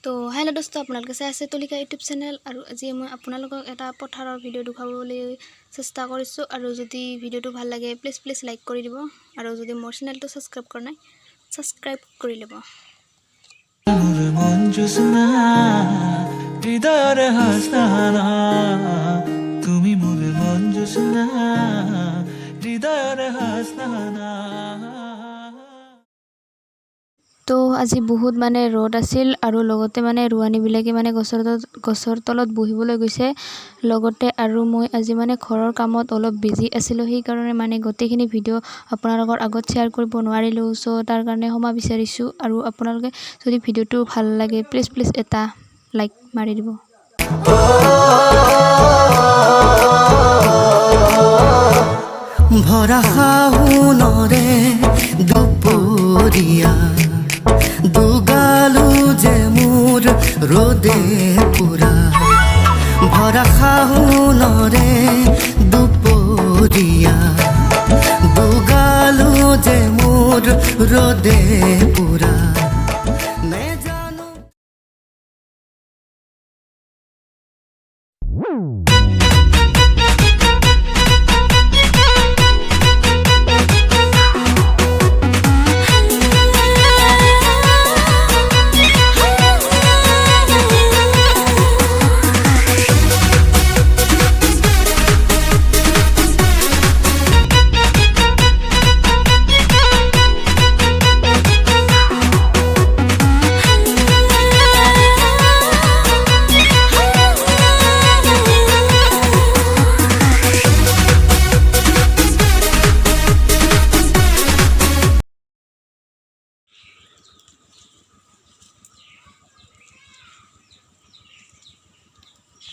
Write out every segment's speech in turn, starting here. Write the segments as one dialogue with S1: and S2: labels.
S1: তো হেল্ল' দোস্ত আপোনালোকে চাই আছে তুলিকা ইউটিউব চেনেল আৰু আজি মই আপোনালোকক এটা পথাৰৰ ভিডিঅ' দেখাবলৈ চেষ্টা কৰিছোঁ আৰু যদি ভিডিঅ'টো ভাল লাগে প্লিজ লাইক কৰি দিব আৰু যদি মোৰ চেনেলটো সাবস্ক্ৰাইব কৰা নাই সাবস্ক্ৰাইব কৰি ল'ব তুমি মোৰে মন জুসনা হৃদয়ৰ হাসনা তো আজি বহুত মানে ৰ'দ আছিল আৰু লগতে মানে ৰুৱানীবিলাকে মানে গছৰ তলত বহিবলৈ গৈছে লগতে আৰু মই আজি মানে ঘৰৰ কামত অলপ বিজি আছিলোঁ সেই কাৰণে মানে গোটেইখিনি ভিডিঅ' আপোনালোকৰ আগত শ্বেয়াৰ কৰিব নোৱাৰিলোঁ সো তাৰ কাৰণে ক্ষমা বিচাৰিছোঁ আৰু আপোনালোকে যদি ভিডিঅ'টো ভাল লাগে প্লিজ এটা লাইক মাৰি দিব
S2: ভরা হাউনরে দুপুরিয়া দুগালু যে মোর রোদে পুরা ভরা হাউনরে দুপুরিয়া দুগালু যে মোর রোদে পুরা নে জানো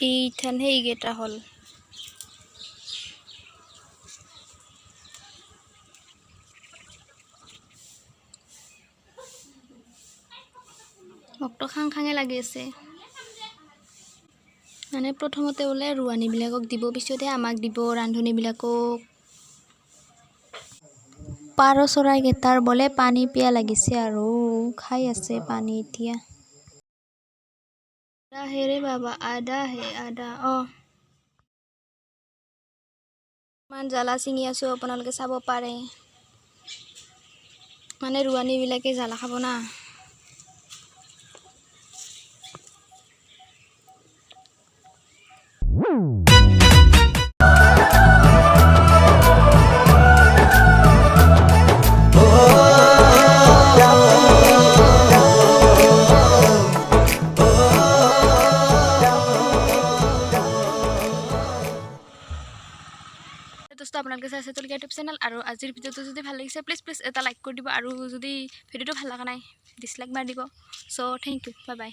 S1: এইখান সেইকেইটা হ'ল মোকতো খাঙে লাগি আছে মানে প্ৰথমতে বোলে ৰুৱানীবিলাকক দিব পিছতে আমাক দিব ৰান্ধনীবিলাকক পাৰ চৰাইকেইটাৰ বোলে পানী পিয়া লাগিছে আৰু খাই আছে পানী এতিয়া হে ৰে বাবা আদা হে আদা ইমান জ্বালা ছিঙি আছোঁ আপোনালোকে চাব পাৰে মানে ৰুৱানীবিলাকে জ্বালা খাব না দোস্ত আপোনালোকে চাই আছে তুলিকা ইউটিউব চেনেল আৰু আজিৰ ভিডিঅ'টো যদি ভাল লাগিছে প্লিজ এটা লাইক কৰি দিব আৰু যদি ভিডিঅ'টো ভাল লগা নাই ডিছলাইক মাৰি দিব চ' থেংক ইউ বাই বাই